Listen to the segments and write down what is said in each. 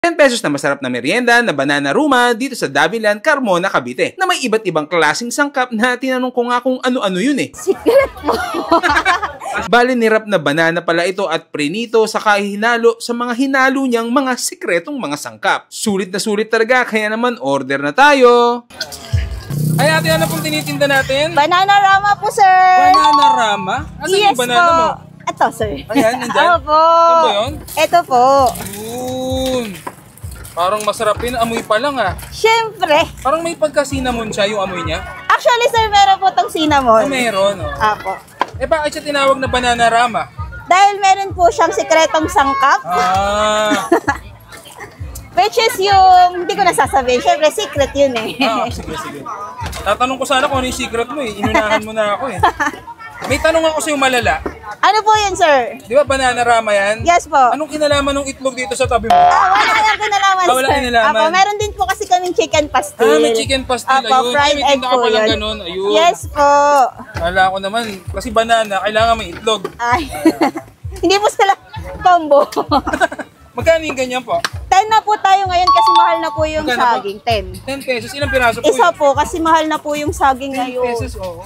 10 pesos na masarap na merienda na banana ruma dito sa Davilan, Carmona, Cavite na may iba't ibang klaseng sangkap na tinanong ko nga kung ano-ano yun eh. Secret mo! Bali nirap na banana pala ito at prinito saka hinalo sa mga hinalo niyang mga sikretong mga sangkap. Sulit na sulit talaga, kaya naman order na tayo! Ay ate, ano pong tinitinda natin? Banana rama po, sir! Banana rama? Asan yes yung banana po. mo? Ito, sir. Ayan, nandyan? Opo. Ano ba yun? Ito po. Yun. Parang masarap yun. Amoy pa lang ah. Siyempre. Parang may pagka-cinnamon siya yung amoy niya. Actually, sir, meron po itong cinnamon. Meron. Oh. Apo. Eh bakit siya tinawag na banana rama? Dahil meron po siyang sikretong sangkap. Which is yung, hindi ko nasasabihin. Siyempre, secret yun eh. Sige. Tatanong ko sana kung ano yung secret mo eh. Inunahan mo na ako eh. May tanong ako sa'yo malala. Ano po yun, sir? Di ba banana rama yan? Yes po. Anong kinalaman ng itlog dito sa tabi mo? Wala kayang kinalaman, sir. Wala kinalaman. Apo, meron din po kasi kaming chicken pastil. May chicken pastil. Apo, Ayun. fried May egg tinda ka po palang yun. ganun. Ayun. Yes po. Kala ko naman, kasi banana, kailangan may itlog. Ay. Hindi po sila combo. Magkano yung ganyan po? 10 na po tayo ngayon kasi mahal na po yung Magkano po? saging. 10 pesos. Ilang piraso po Isa yun? po kasi mahal na po yung saging 10 ngayon. pesos, oo.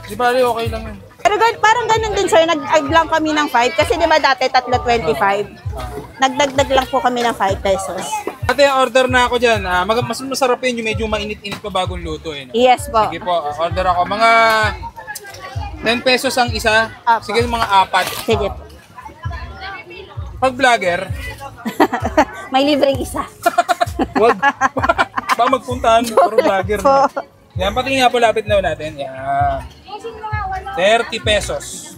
Di ba, okay lang yun. Pero parang ganun din, sir. Nag-ag lang kami ng 5 kasi di ba dati 3.25. Nagdagdag lang po kami ng 5 pesos. Ate, order na ako dyan. Mas masarap yun yung medyo mainit-init pa bagong luto. Eh, no? Yes po. Sige po, order ako. Mga 10 pesos ang isa. Apo. Sige, mga 4. Sige po. Pag vlogger, May libreng isa. wag. Baka magpuntahan puro vlogger. No? Yan, pati nga po lapit na natin. Yan. 30 pesos.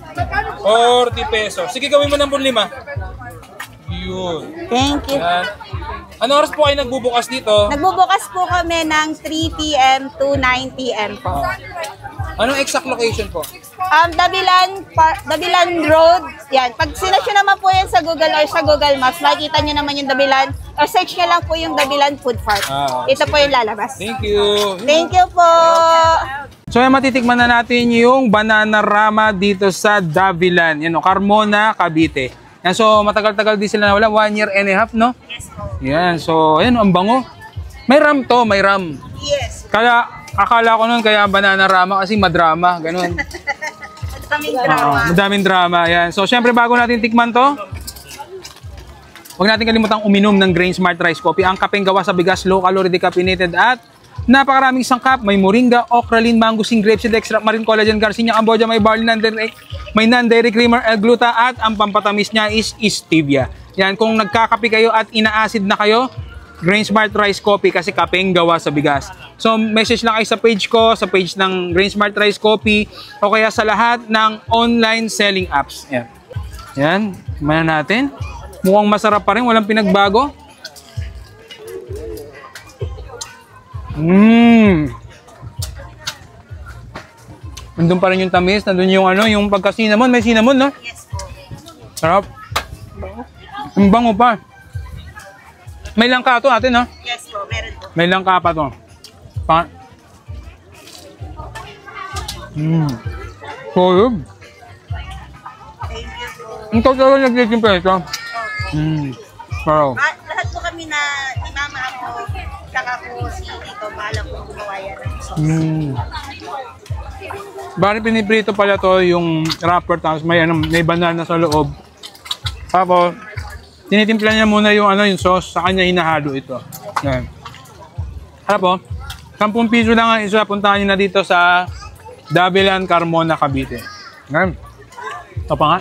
40 pesos. Sige, gawin mo ng 5. Yun. Thank you. Yan. Ano oras po kayo nagbubukas dito? Nagbubukas po kami ng 3 p.m. to 9 p.m. po. Anong exact location po? Dabilan Road. Yan. Pag sinerch nyo naman po yan sa Google or sa Google Maps, makikita nyo naman yung Dabilan. Or search nyo lang po yung Dabilan Food Park. Ito po yung lalabas. Thank you. Thank you po. So yan, matitikman na natin yung banana rama dito sa Davilan. Yan o, Carmona, Cavite. Yan, so matagal-tagal din sila nawala. 1 year and a half, no? Yes po. Yan, so ayan, ang bango. May ram to, may ram. Yes. Akala ko nun kaya banana rama kasi madrama, ganun. Madaming drama. Madaming drama, yan. So syempre bago natin tikman to, huwag natin kalimutang uminom ng Grain Smart Rice Coffee. Ang kapeng gawa sa bigas, low calorie decaffeinated at napakaraming sangkap. May moringa, okralin, mangosteen, grapeseed extract, marine collagen, garcinia, amboja, may barley, may non-dairy creamer, L-gluta at ang pampatamis niya is stevia. Yan, kung nagkakape kayo at ina-acid na kayo, Grain Smart Rice Coffee kasi kapeng gawa sa bigas. So message lang kayo sa page ko, sa page ng Grain Smart Rice Coffee o kaya sa lahat ng online selling apps. Yan. Yan, tingnan natin. Mukhang masarap pa rin, walang pinagbago. Nandun pa rin yung tamis, nandun yung yung pagka-cinnamon, may cinnamon, no? Yes po. Sarap. Ang bango pa. May langka to natin, no? Yes po, meron po. May langka pa to. Solid. Thank you po. Ang total na nag-18 peso. Wow. Lahat po kami na ni Mama ako, saka po si Tito, bahala po gumawa yan ng sauce. Bari piniprito pala to yung wrapper, tapos may banana sa loob. Tapos tinitimpla niya muna yung yung sauce, sa kanya hinahalo ito. Yan. Tapos 10 piso lang ang isa, puntahan niyo na dito sa Davilan, Carmona, Cavite. Yan. Ito pa nga.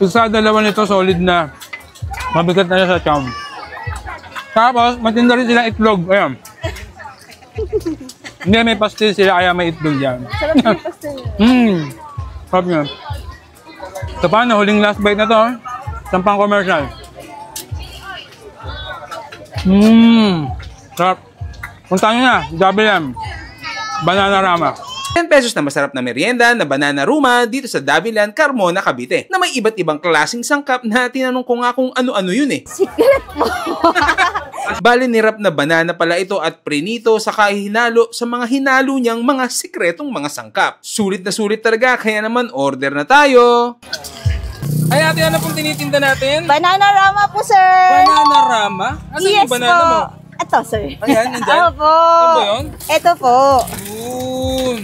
Sa dalawa nito, solid na. Mabigat na siya sa tiyan. Tapos, matinda rin sila itlog. Ayan. Hindi, may pastil sila, kaya may itlog yan. Sarap yung pastil niya. Sarap nyo. Ito pa, huling last bite na to. Sampang commercial. Sarap. Punta nyo na, Davilan. Banana rama. 10 pesos na masarap na merienda na banana ruma dito sa Davilan, Carmona, Cavite na may iba't ibang klaseng sangkap na tinanong ko nga kung ano-ano yun eh. Secret mo. Bali nirap na banana pala ito at prinito saka hinalo sa mga hinalo niyang mga sikretong mga sangkap. Sulit na sulit talaga, kaya naman order na tayo. Ay ate, ano pong tinitinda natin? Banana Rama po, sir. Banana Rama? Asan Yes yung banana po. mo? Ito, sir. Ayan, nandyan? Opo. Ano ba yun? Ito po. Yun.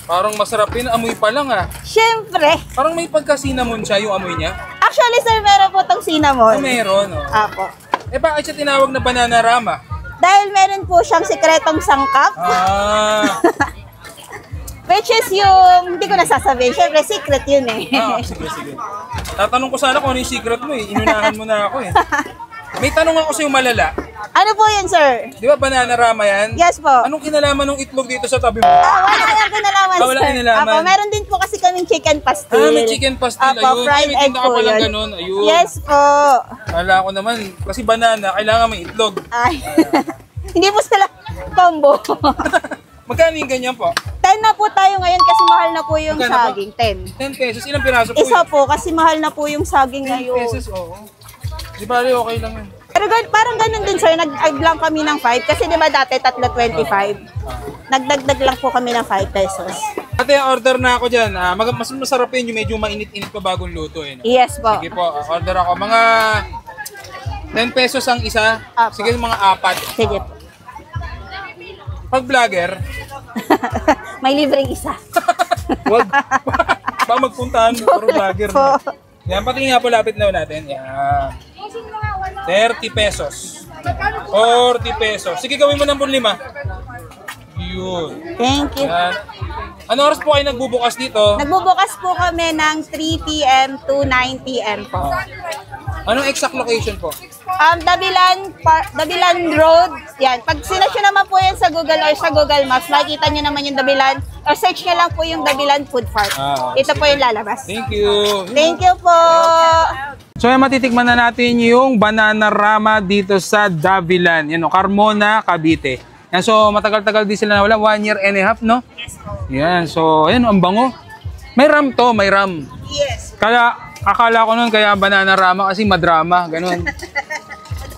Parang masarap yun. Amoy pa lang ah. Siyempre. Parang may pagka-cinnamon siya yung amoy niya. Actually, sir, meron po itong cinnamon. Meron. Oh. Apo. Eh bakit siya tinawag na Banana Rama? Dahil meron po siyang sikretong sangkap. Ah. Which is yung, hindi ko nasasabihin. Siyempre, secret yun eh. Sige. Tatanong ko sana kung ano yung secret mo eh. Inunahan mo na ako eh. May tanong ako sa'yo malala. Ano po yun, sir? Di ba Banana Rama yan? Yes po. Anong kinalaman ng itlog dito sa tabi mo? Wala kang kinalaman, sir. Wala kinalaman. Apo, meron din po kasi kaming chicken pastil. May chicken pastil. Apo, Ayun. fried May egg tinda ka po palang yun. ganun. Ayun. Yes po. Kala ko naman, kasi banana, kailangan may itlog. Ay. Hindi po sila combo. Magkano yung ganyan po? 10 na po tayo ngayon kasi mahal na po yung Magkano po? saging. 10 pesos. Ilang piraso po Isa yun? po kasi mahal na po yung saging 10 ngayon. pesos, oo. Di bali, okay lang yun. Pero parang ganun din, sir. Nag-add lang kami ng 5 kasi di ba dati 3.25. Nagdagdag lang po kami ng 5 pesos. Ate, order na ako dyan. Mas masarap yun yung medyo mainit-init pa bagong luto. Eh, no? Yes po. Sige po, order ako. Mga 10 pesos ang isa. Apo. Sige, mga 4. Sige po. Pag vlogger, May libreng isa. wag. Ba magpuntahan puro vlogger. po. No? Yan, pati nga po lapit na natin. Yan. 30 pesos. 40 pesos. Sige, gawin mo ng 5. Yun. Thank you. Yan. Ano oras po kayo nagbubukas dito? Nagbubukas po kami ng 3 p.m. to 9 p.m. po. Anong exact location po? Dabilan Road. Yan. Pag sinearch nyo naman po yan sa Google or sa Google Maps, makikita nyo naman yung Dabilan. Or search nyo lang po yung Dabilan Food Park. Ito po yung lalabas. Thank you. Thank you po. So yan, matitikman na natin yung Banana Rama dito sa Davilan. Yan o, Carmona, Cavite. Yan, so matagal-tagal din sila nawala. 1 year and a half, no? Yes po. Yan, so ayan, ang bango. May ram to, may ram. Yes. Kaya, akala ko nun kaya Banana Rama kasi madrama, ganun.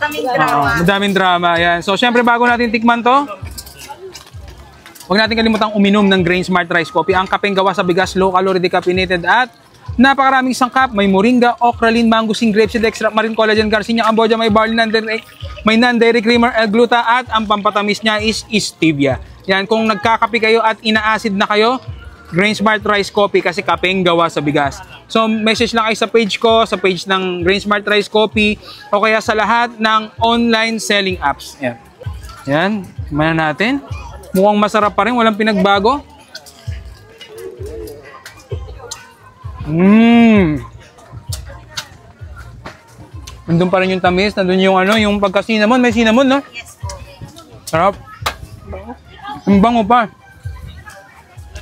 Kaming drama. Madaming drama, yan. So syempre bago natin tikman to, huwag natin kalimutang uminom ng Grain Smart Rice Coffee. Ang kapeng gawa sa bigas, low calorie decaffeinated at napakaraming sangkap. May moringa, okralin, mangosteen, grapeseed extract, marine collagen, garcinia, cambodia, may barley, may non-dairy creamer, L-gluta at ang pampatamis niya is stevia. Yan, kung nagkakape kayo at ina-acid na kayo, Grain Smart Rice Coffee kasi kapeng gawa sa bigas. So message lang kayo sa page ko, sa page ng Grain Smart Rice Coffee o kaya sa lahat ng online selling apps. Yan. Yan, kumain na natin. Mukhang masarap pa rin, walang pinagbago. Nandun pa rin yung tamis, nandun yung ano, yung pagka-cinnamon, may cinnamon, no? Yes po. Sarap. Ang bango pa.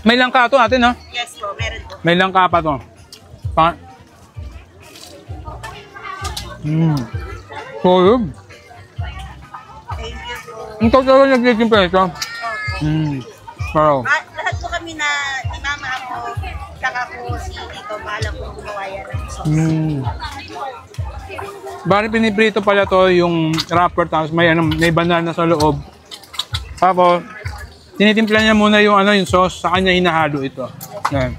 May langka ito natin, no? Yes po, meron po. May langka pa ito. Solid. Thank you po. Ang total nag-18 peso. Wow. Lahat po kami na ni Mama ako, saka po si Tito, bahala po gumawa yan ng sauce. Bari piniprito pala to yung wrapper, tapos may, may banana sa loob. Tapos, tinitimpla niya muna yung, yung sauce, sa kanya hinahalo ito. Yan.